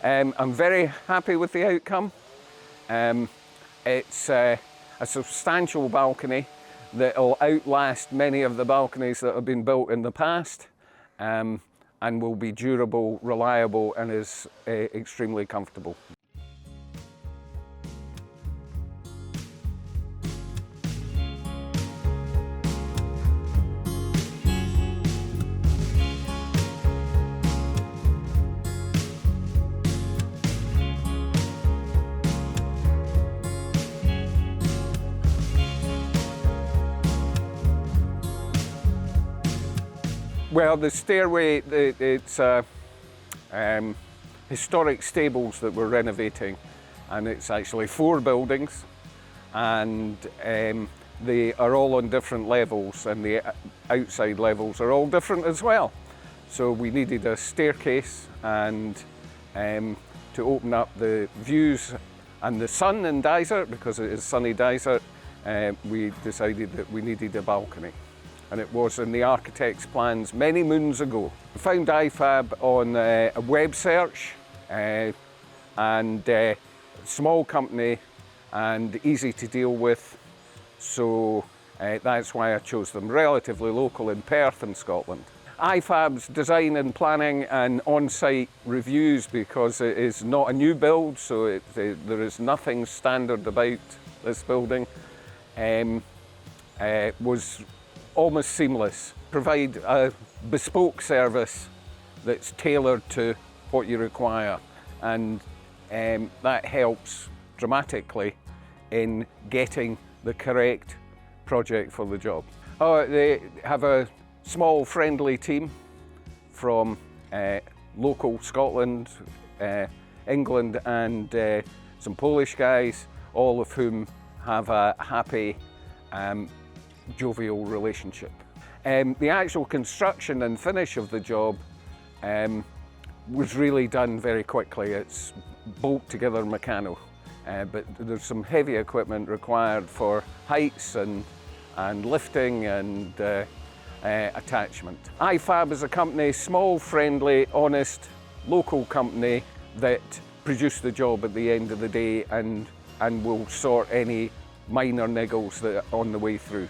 I'm very happy with the outcome. It's a substantial balcony that will outlast many of the balconies that have been built in the past, and will be durable, reliable, and is extremely comfortable. Well, the stairway, it's historic stables that we're renovating, and it's actually 4 buildings, and they are all on different levels, and the outside levels are all different as well. So we needed a staircase, and to open up the views and the sun in Dysart, because it is sunny Dysart, we decided that we needed a balcony. And it was in the architect's plans many moons ago. I found IFAB on a web search, and small company and easy to deal with, so that's why I chose them. Relatively local in Perth in Scotland. IFAB's design and planning and on-site reviews, because it is not a new build, so there is nothing standard about this building, was almost seamless. Provide a bespoke service that's tailored to what you require, and that helps dramatically in getting the correct project for the job. They have a small friendly team from local Scotland, England, and some Polish guys, all of whom have a happy, jovial relationship. The actual construction and finish of the job was really done very quickly. It's bolt together mechano, but there's some heavy equipment required for heights and lifting and attachment. IFAB is a company, small, friendly, honest, local company that produce the job at the end of the day, and will sort any minor niggles that are on the way through.